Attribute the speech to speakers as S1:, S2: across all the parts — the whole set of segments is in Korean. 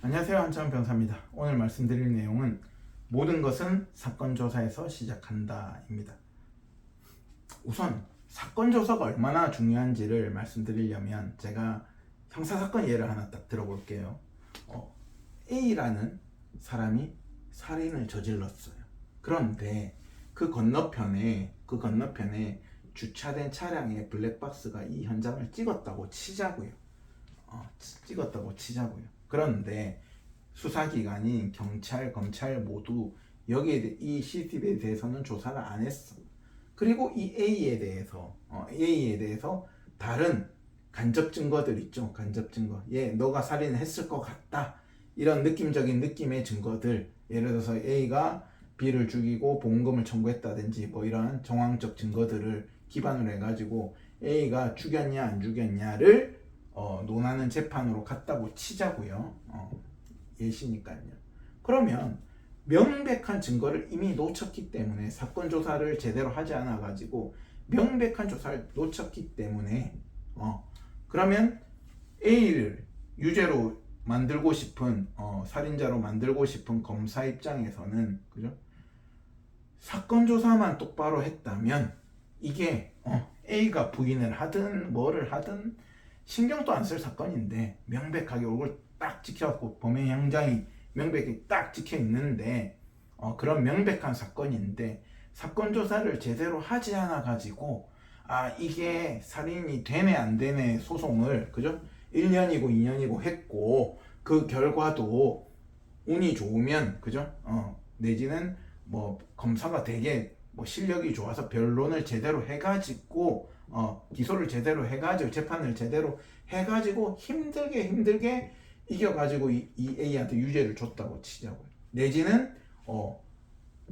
S1: 안녕하세요, 한창원 변호사입니다. 오늘 말씀드릴 내용은 모든 것은 사건 조사에서 시작한다입니다. 우선 사건 조사가 얼마나 중요한지를 말씀드리려면 제가 형사사건 예를 하나 딱 들어볼게요. A라는 사람이 살인을 저질렀어요. 그런데 그 건너편에 주차된 차량의 블랙박스가 이 현장을 찍었다고 치자고요. 그런데 수사기관인 경찰, 검찰 모두 이 CCTV에 대해서는 조사를 안 했어. 그리고 이 A에 대해서 다른 간접 증거들 있죠. 간접 증거. 너가 살인했을 것 같다. 이런 느낌적인 느낌의 증거들. 예를 들어서 A가 B를 죽이고 보험금을 청구했다든지 이런 정황적 증거들을 기반으로 해가지고 A가 죽였냐 안 죽였냐를 논하는 재판으로 갔다고 치자고요. 예시니까요. 그러면 명백한 증거를 이미 놓쳤기 때문에 사건 조사를 제대로 하지 않아 가지고 명백한 조사를 놓쳤기 때문에 그러면 A를 유죄로 만들고 싶은 살인자로 만들고 싶은 검사 입장에서는 그죠? 사건 조사만 똑바로 했다면 이게 A가 부인을 하든 뭐를 하든 신경도 안 쓸 사건인데 명백하게 얼굴 딱 찍혀갖고 범행 현장이 명백히 딱 찍혀 있는데 그런 명백한 사건인데 사건 조사를 제대로 하지 않아 가지고 이게 살인이 되네 안 되네 소송을 그죠? 1년이고 2년이고 했고 그 결과도 운이 좋으면 그죠? 내지는 검사가 되게 실력이 좋아서 변론을 제대로 해가지고 기소를 제대로 해가지고 재판을 제대로 해가지고 힘들게 이겨가지고 이 A한테 유죄를 줬다고 치자고요. 내지는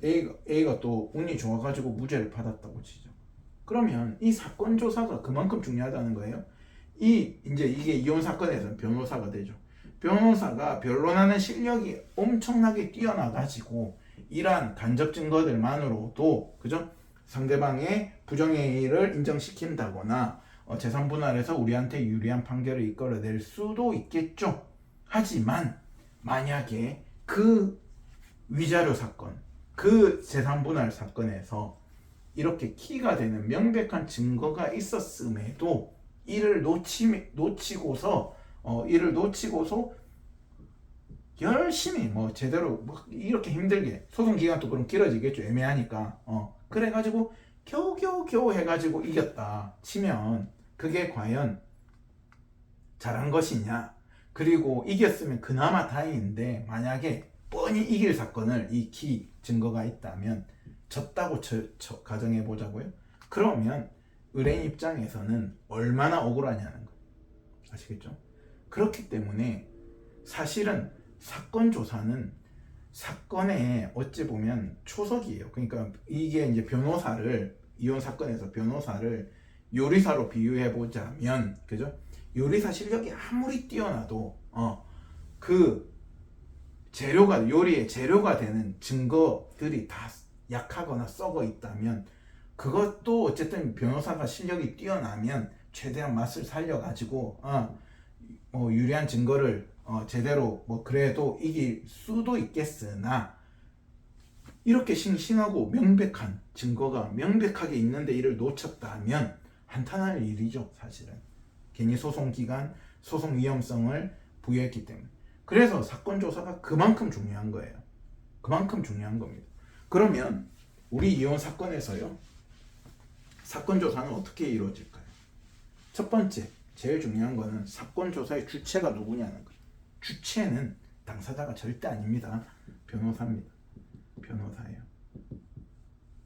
S1: A가 또 운이 좋아가지고 무죄를 받았다고 치죠. 그러면 이 사건 조사가 그만큼 중요하다는 거예요. 이제 이게 이혼 사건에서는 변호사가 되죠. 변호사가 변론하는 실력이 엄청나게 뛰어나가지고 이러한 간접 증거들만으로도 그죠? 상대방의 부정행위를 인정시킨다거나 재산 분할해서 우리한테 유리한 판결을 이끌어낼 수도 있겠죠. 하지만 만약에 그 위자료 사건, 그 재산 분할 사건에서 이렇게 키가 되는 명백한 증거가 있었음에도 이를 놓치고서 열심히 제대로 이렇게 힘들게 소송 기간도 그럼 길어지겠죠. 애매하니까 그래가지고 겨우 해가지고 이겼다 치면 그게 과연 잘한 것이냐. 그리고 이겼으면 그나마 다행인데 만약에 뻔히 이길 사건을 이 키 증거가 있다면 졌다고 가정해 보자고요. 그러면 의뢰인 입장에서는 얼마나 억울하냐는 거예요. 아시겠죠? 그렇기 때문에 사실은 사건 조사는 사건의 어찌 보면 초석이에요. 그러니까 이게 이제 이혼 사건에서 변호사를 요리사로 비유해 보자면 그죠? 요리사 실력이 아무리 뛰어나도 그 요리의 재료가 되는 증거들이 다 약하거나 썩어 있다면 그것도 어쨌든 변호사가 실력이 뛰어나면 최대한 맛을 살려가지고 유리한 증거를 제대로 그래도 이길 수도 있겠으나 이렇게 싱싱하고 명백한 증거가 명백하게 있는데 이를 놓쳤다면 한탄할 일이죠. 사실은 괜히 소송기간, 소송 위험성을 부여했기 때문에. 그래서 사건 조사가 그만큼 중요한 거예요. 그만큼 중요한 겁니다. 그러면 우리 이혼 사건에서요, 사건 조사는 어떻게 이루어질까요? 첫 번째, 제일 중요한 거는 사건 조사의 주체가 누구냐는 거예요. 주체는 당사자가 절대 아닙니다. 변호사입니다. 변호사예요.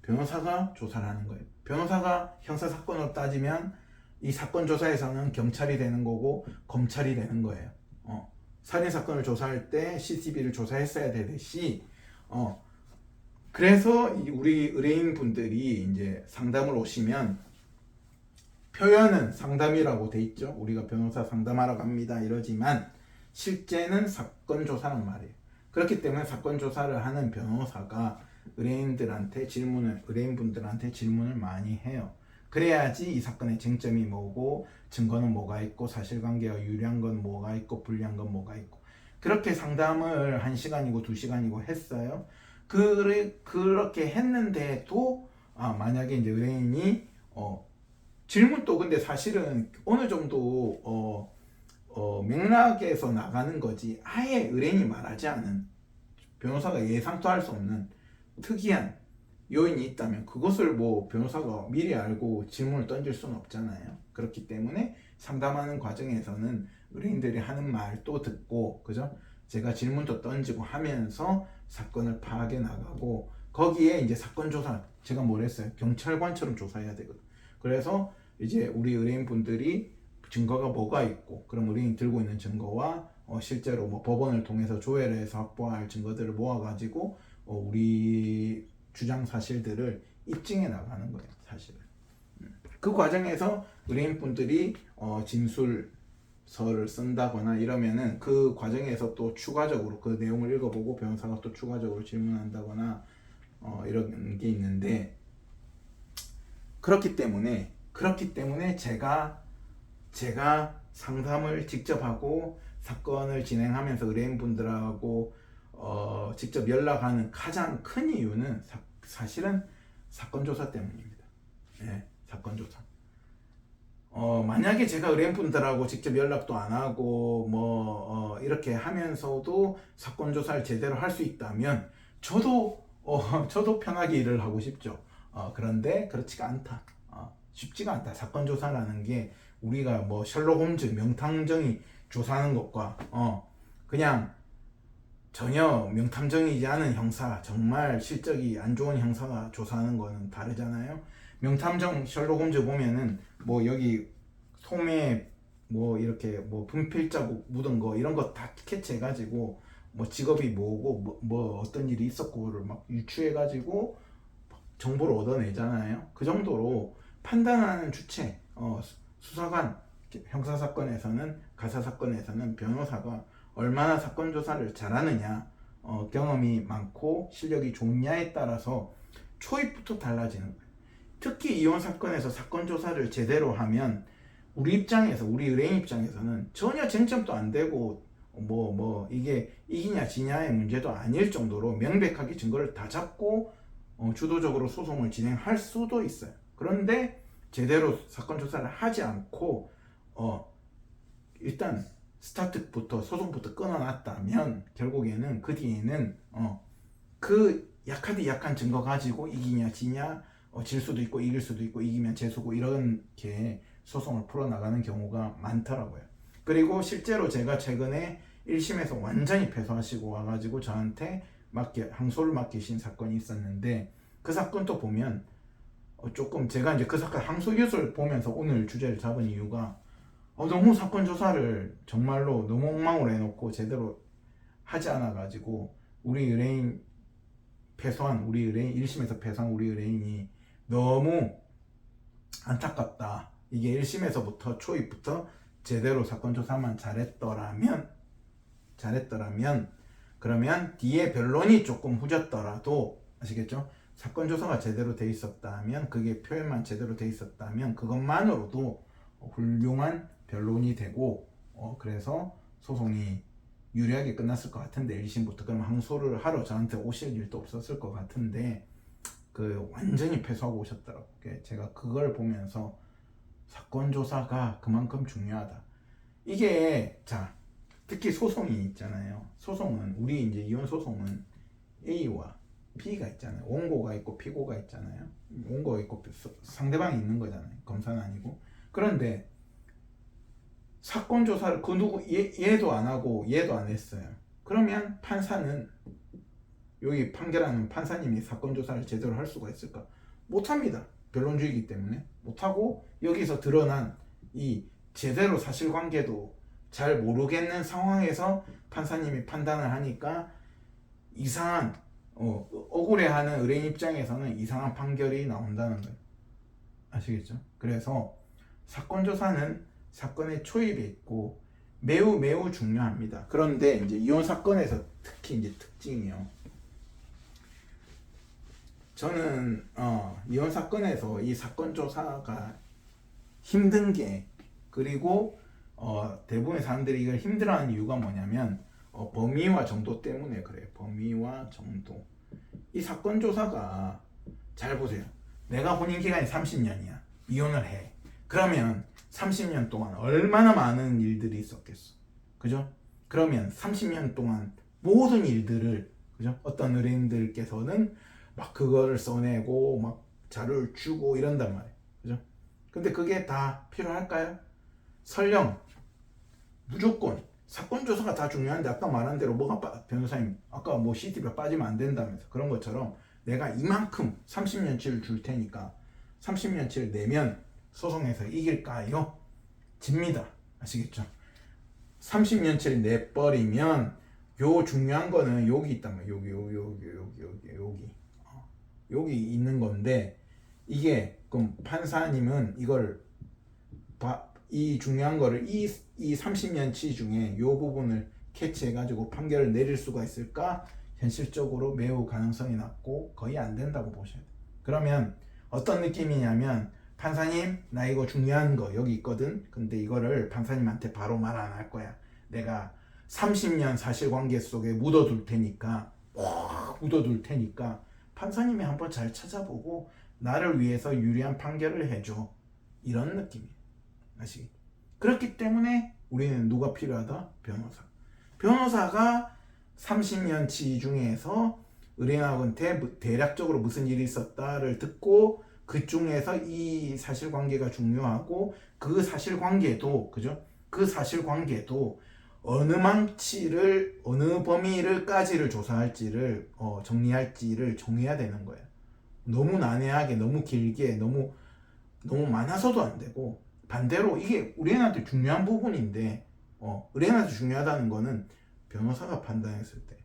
S1: 변호사가 조사를 하는 거예요. 변호사가 형사사건으로 따지면 이 사건 조사에서는 경찰이 되는 거고 검찰이 되는 거예요. 살인사건을 조사할 때 CCTV를 조사했어야 되듯이 그래서 우리 의뢰인 분들이 이제 상담을 오시면 표현은 상담이라고 돼 있죠. 우리가 변호사 상담하러 갑니다 이러지만 실제는 사건 조사란 말이에요. 그렇기 때문에 사건 조사를 하는 변호사가 의뢰인분들한테 질문을 많이 해요. 그래야지 이 사건의 쟁점이 뭐고 증거는 뭐가 있고 사실관계가 유리한 건 뭐가 있고 불리한 건 뭐가 있고 그렇게 상담을 1시간이고 2시간이고 했어요. 그렇게 했는데도 만약에 이제 의뢰인이 질문도 근데 사실은 어느 정도 맥락에서 나가는 거지, 아예 의뢰인이 말하지 않은, 변호사가 예상도 할 수 없는 특이한 요인이 있다면 그것을 뭐 변호사가 미리 알고 질문을 던질 수는 없잖아요. 그렇기 때문에 상담하는 과정에서는 의뢰인들이 하는 말도 듣고, 그죠? 제가 질문도 던지고 하면서 사건을 파악해 나가고, 거기에 이제 사건 조사, 제가 뭘 했어요? 경찰관처럼 조사해야 되거든. 그래서 이제 우리 의뢰인분들이 증거가 뭐가 있고, 그럼 의뢰인이 들고 있는 증거와 실제로 뭐 법원을 통해서 조회를 해서 확보할 증거들을 모아가지고 우리 주장 사실들을 입증해 나가는 거예요, 사실은. 그 과정에서 의뢰인분들이 진술서를 쓴다거나 이러면은 그 과정에서 또 추가적으로 그 내용을 읽어보고 변호사가 또 추가적으로 질문한다거나 이런 게 있는데, 그렇기 때문에 제가 상담을 직접 하고 사건을 진행하면서 의뢰인분들하고 직접 연락하는 가장 큰 이유는 사실은 사건 조사 때문입니다. 네, 사건 조사. 만약에 제가 의뢰인분들하고 직접 연락도 안 하고 이렇게 하면서도 사건 조사를 제대로 할 수 있다면 저도 편하게 일을 하고 싶죠. 그런데 그렇지가 않다. 쉽지가 않다. 사건 조사라는 게 우리가 뭐 셜록 홈즈, 명탐정이 조사하는 것과 그냥 전혀 명탐정이지 않은 형사, 정말 실적이 안 좋은 형사가 조사하는 거는 다르잖아요. 명탐정 셜록 홈즈 보면은 뭐 여기 소매 뭐 이렇게 뭐 분필 자국 묻은 거 이런 거 다 캐치해가지고 뭐 직업이 뭐고 뭐 어떤 일이 있었고를 막 유추해가지고 정보를 얻어내잖아요. 그 정도로 판단하는 주체, 수사관, 형사사건에서는, 가사사건에서는 변호사가 얼마나 사건 조사를 잘하느냐, 경험이 많고 실력이 좋냐에 따라서 초입부터 달라지는 거예요. 특히 이혼 사건에서 사건 조사를 제대로 하면 우리 의뢰인 입장에서는 전혀 쟁점도 안 되고 이게 이기냐 지냐의 문제도 아닐 정도로 명백하게 증거를 다 잡고 주도적으로 소송을 진행할 수도 있어요. 그런데 제대로 사건 조사를 하지 않고 일단 스타트부터 소송부터 끊어놨다면 결국에는 그 뒤에는 그 약한 증거 가지고 이기냐 지냐, 질 수도 있고 이길 수도 있고 이기면 재수고 이렇게 소송을 풀어나가는 경우가 많더라고요. 그리고 실제로 제가 최근에 1심에서 완전히 패소하시고 와가지고 저한테 항소를 맡기신 사건이 있었는데, 그 사건도 보면 조금 제가 이제 그 사건 항소 기술을 보면서 오늘 주제를 잡은 이유가 너무 사건 조사를 정말로 너무 엉망으로 해놓고 제대로 하지 않아가지고 우리 의뢰인 1심에서 패소한 우리 의뢰인이 너무 안타깝다. 이게 1심에서부터 초입부터 제대로 사건 조사만 잘했더라면 그러면 뒤에 변론이 조금 후졌더라도, 아시겠죠? 사건 조사가 제대로 돼 있었다면, 그게 표현만 제대로 돼 있었다면 그것만으로도 훌륭한 변론이 되고 그래서 소송이 유리하게 끝났을 것 같은데, 1심부터 그럼 항소를 하러 저한테 오실 일도 없었을 것 같은데 완전히 패소하고 오셨더라고요. 제가 그걸 보면서 사건 조사가 그만큼 중요하다. 이게 특히 소송이 있잖아요. 소송은 우리 이제 이혼 소송은 A와 B가 있잖아요. 원고가 있고 피고가 있잖아요. 원고가 있고 상대방이 있는 거잖아요. 검사는 아니고. 그런데 사건 조사를 얘도 안 하고 얘도 안 했어요. 그러면 판사는, 여기 판결하는 판사님이 사건 조사를 제대로 할 수가 있을까? 못합니다. 변론주의이기 때문에 못하고, 여기서 드러난 이 제대로 사실관계도 잘 모르겠는 상황에서 판사님이 판단을 하니까 이상한 억울해하는 의뢰인 입장에서는 이상한 판결이 나온다는 거예요. 아시겠죠? 그래서 사건 조사는 사건의 초입에 있고 매우 중요합니다. 그런데 이제 이혼 사건에서 특히 이제 특징이요. 저는 이혼 사건에서 이 사건 조사가 힘든 게, 그리고 대부분의 사람들이 이걸 힘들어하는 이유가 뭐냐면 범위와 정도 때문에 그래요. 범위와 정도. 이 사건 조사가 잘 보세요. 내가 혼인 기간이 30년이야. 이혼을 해. 그러면 30년 동안 얼마나 많은 일들이 있었겠어. 그죠? 그러면 30년 동안 모든 일들을, 그죠? 어떤 의뢰인들께서는 막 그거를 써내고 막 자료를 주고 이런단 말이에요. 그죠? 근데 그게 다 필요할까요? 설령 무조건 사건 조사가 다 중요한데 아까 말한 대로 뭐가 변호사님 아까 뭐 CCTV가 빠지면 안 된다면서 그런 것처럼 내가 이만큼 30년치를 줄 테니까 30년치를 내면 소송에서 이길까요? 집니다. 아시겠죠? 30년치를 내버리면 요 중요한 거는 여기 있단 말이에요. 여기 있는 건데 이게 그럼 판사님은 이걸 이 중요한 거를 이 30년치 중에 요 부분을 캐치해 가지고 판결을 내릴 수가 있을까? 현실적으로 매우 가능성이 낮고 거의 안 된다고 보셔야 돼요. 그러면 어떤 느낌이냐면 판사님 나 이거 중요한 거 여기 있거든. 근데 이거를 판사님한테 바로 말 안 할 거야. 내가 30년 사실관계 속에 묻어둘 테니까 판사님이 한번 잘 찾아보고 나를 위해서 유리한 판결을 해줘. 이런 느낌이에요. 아시겠죠? 그렇기 때문에 우리는 누가 필요하다? 변호사. 변호사가 30년치 중에서 의뢰인한테 대략적으로 무슨 일이 있었다를 듣고 그 중에서 이 사실관계가 중요하고 그 사실관계도 그죠? 그 사실관계도 어느 망치를 어느 범위를까지를 조사할지를 정리할지를 정해야 되는 거예요. 너무 난해하게 너무 길게 너무 많아서도 안 되고 반대로 이게 의뢰인한테 중요한 부분인데 의뢰인한테 중요하다는 거는 변호사가 판단했을 때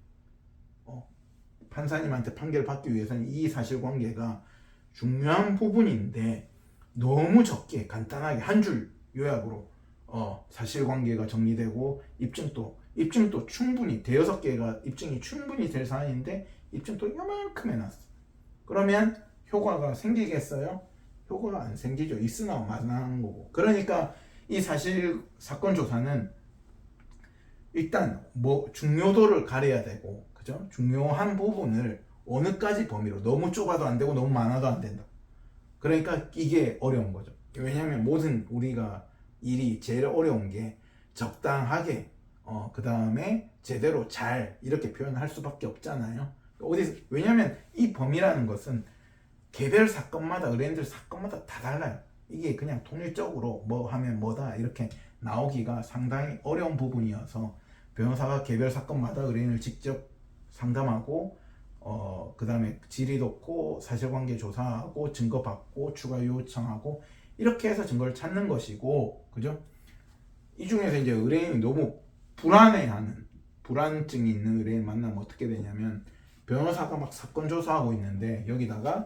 S1: 판사님한테 판결을 받기 위해서는 이 사실관계가 중요한 부분인데 너무 적게 간단하게 한 줄 요약으로 사실관계가 정리되고 입증도 충분히 대여섯 개가 입증이 충분히 될 사안인데 입증도 요만큼 해놨어. 그러면 효과가 생기겠어요? 효과가 안 생기죠. 있으나 마나한 거고. 그러니까 이 사건 조사는 일단 뭐 중요도를 가려야 되고, 그죠? 중요한 부분을 어느까지 범위로 너무 좁아도 안 되고 너무 많아도 안 된다. 그러니까 이게 어려운 거죠. 왜냐하면 모든 우리가 일이 제일 어려운 게 적당하게 그 다음에 제대로 잘 이렇게 표현할 수밖에 없잖아요. 왜냐하면 이 범위라는 것은 개별 사건마다 의뢰인들 사건마다 다 달라요. 이게 그냥 통일적으로 뭐 하면 뭐다 이렇게 나오기가 상당히 어려운 부분이어서 변호사가 개별 사건마다 의뢰인을 직접 상담하고 그 다음에 질의 돕고 사실관계 조사하고 증거 받고 추가 요청하고 이렇게 해서 증거를 찾는 것이고, 그죠? 이 중에서 이제 의뢰인이 너무 불안해하는 불안증이 있는 의뢰인 만나면 어떻게 되냐면 변호사가 막 사건 조사하고 있는데 여기다가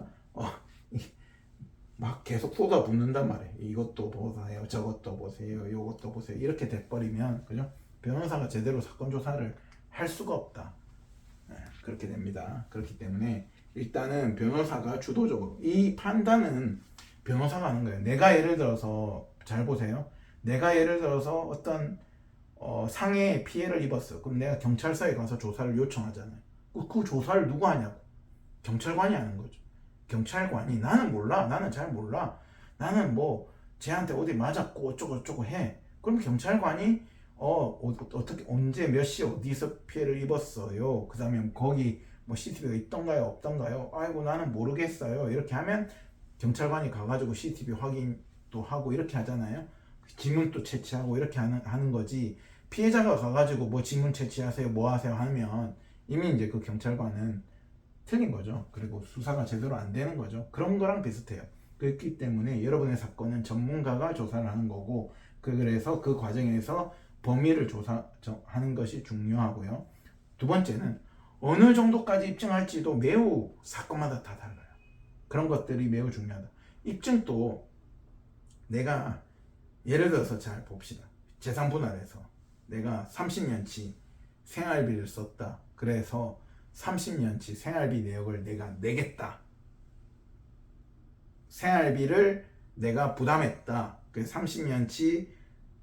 S1: 막 계속 쏟아붓는단 말이에요. 이것도 보세요, 저것도 보세요, 이것도 보세요. 이렇게 돼버리면 그죠? 변호사가 제대로 사건 조사를 할 수가 없다. 그렇게 됩니다. 그렇기 때문에 일단은 변호사가 주도적으로 이 판단은 변호사가 하는 거예요. 내가 예를 들어서 잘 보세요. 내가 예를 들어서 어떤 상해에 피해를 입었어. 그럼 내가 경찰서에 가서 조사를 요청하잖아요. 그 조사를 누가 하냐고? 경찰관이 하는 거죠. 경찰관이 나는 몰라. 나는 잘 몰라. 나는 뭐 쟤한테 어디 맞았고 어쩌고 해. 그럼 경찰관이 어떻게 언제 몇 시 어디서 피해를 입었어요. 그 다음에 거기 뭐 CCTV가 있던가요 없던가요. 아이고 나는 모르겠어요. 이렇게 하면 경찰관이 가가지고 CCTV 확인도 하고 이렇게 하잖아요. 지문도 채취하고 이렇게 하는 거지. 피해자가 가가지고 뭐 지문 채취하세요 뭐 하세요 하면 이미 이제 그 경찰관은 틀린 거죠. 그리고 수사가 제대로 안 되는 거죠. 그런 거랑 비슷해요. 그렇기 때문에 여러분의 사건은 전문가가 조사를 하는 거고 그래서 그 과정에서 범위를 조사하는 것이 중요하고요. 두 번째는 어느 정도까지 입증할지도 매우 사건마다 다 달라요. 그런 것들이 매우 중요하다. 입증도 내가 예를 들어서 잘 봅시다. 재산 분할해서 내가 30년치 생활비를 썼다. 그래서 30년치 생활비 내역을 내가 내겠다. 생활비를 내가 부담했다. 그 30년치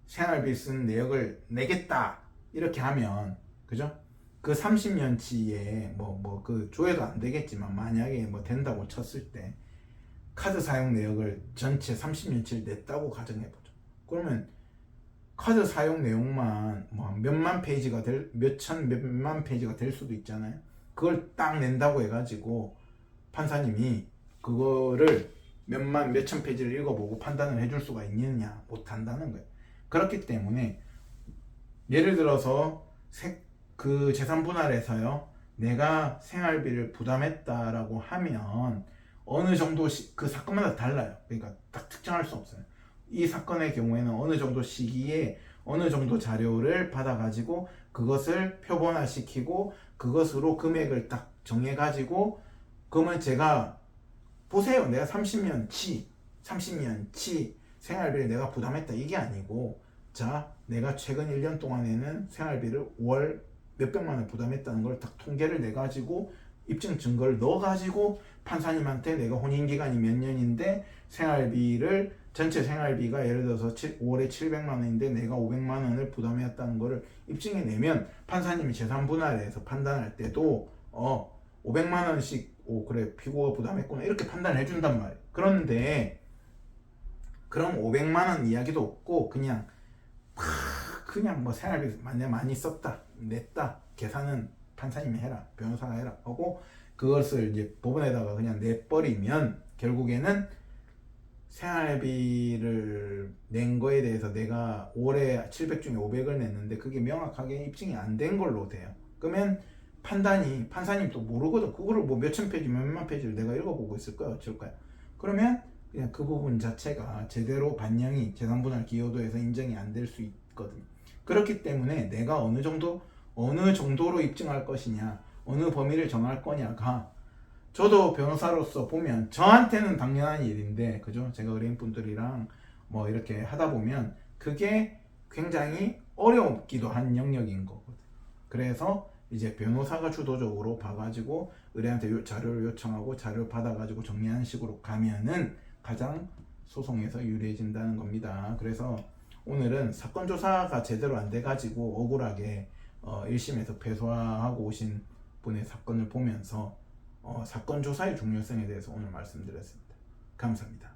S1: 생활비 쓴 내역을 내겠다. 이렇게 하면 그죠? 그 30년치에 그 조회도 안 되겠지만 만약에 뭐 된다고 쳤을 때 카드 사용 내역을 전체 30년치를 냈다고 가정해보죠. 그러면 카드 사용 내용만 뭐 몇만 페이지가 몇만 페이지가 될 수도 있잖아요. 그걸 딱 낸다고 해가지고 판사님이 그거를 몇천 페이지를 읽어보고 판단을 해줄 수가 있느냐? 못한다는 거예요. 그렇기 때문에 예를 들어서 그 재산 분할에서요, 내가 생활비를 부담했다라고 하면 어느 정도 그 사건마다 달라요. 그러니까 딱 특정할 수 없어요. 이 사건의 경우에는 어느 정도 시기에 어느 정도 자료를 받아가지고 그것을 표본화시키고 그것으로 금액을 딱 정해가지고 그러면 제가 보세요. 내가 30년치 생활비를 내가 부담했다 이게 아니고, 자, 내가 최근 1년 동안에는 생활비를 월 몇백만 원 부담했다는 걸 딱 통계를 내가지고 입증 증거를 넣어가지고 판사님한테 내가 혼인기간이 몇 년인데 전체 생활비가 예를 들어서 월에 700만 원인데 내가 500만 원을 부담했다는 거를 입증해 내면 판사님이 재산 분할해서 판단할 때도 500만 원씩 그래 피고가 부담했구나 이렇게 판단을 해준단 말이에요. 그런데 그럼 500만 원 이야기도 없고 그냥 뭐 생활비 많이 썼다 냈다 계산은 판사님이 해라 변호사가 해라 하고 그것을 이제 법원에다가 그냥 내버리면 결국에는 생활비를 낸 거에 대해서 내가 올해 700 중에 500을 냈는데 그게 명확하게 입증이 안 된 걸로 돼요. 그러면 판사님도 모르거든. 그거를 뭐 몇천 페이지 몇만 페이지를 내가 읽어보고 있을 거야 어쩔 거야. 그러면 그냥 그 부분 자체가 제대로 반영이 재산분할 기여도에서 인정이 안 될 수 있거든요. 그렇기 때문에 내가 어느 정도로 입증할 것이냐, 어느 범위를 정할 거냐가 저도 변호사로서 보면 저한테는 당연한 일인데, 그죠? 제가 의뢰인분들이랑 뭐 이렇게 하다 보면 그게 굉장히 어렵기도 한 영역인 거거든요. 그래서 이제 변호사가 주도적으로 봐가지고 의뢰한테 자료를 요청하고 자료를 받아가지고 정리하는 식으로 가면은 가장 소송에서 유리해진다는 겁니다. 그래서 오늘은 사건 조사가 제대로 안 돼가지고 억울하게 1심에서 패소하고 오신 분의 사건을 보면서 사건 조사의 중요성에 대해서 오늘 말씀드렸습니다. 감사합니다.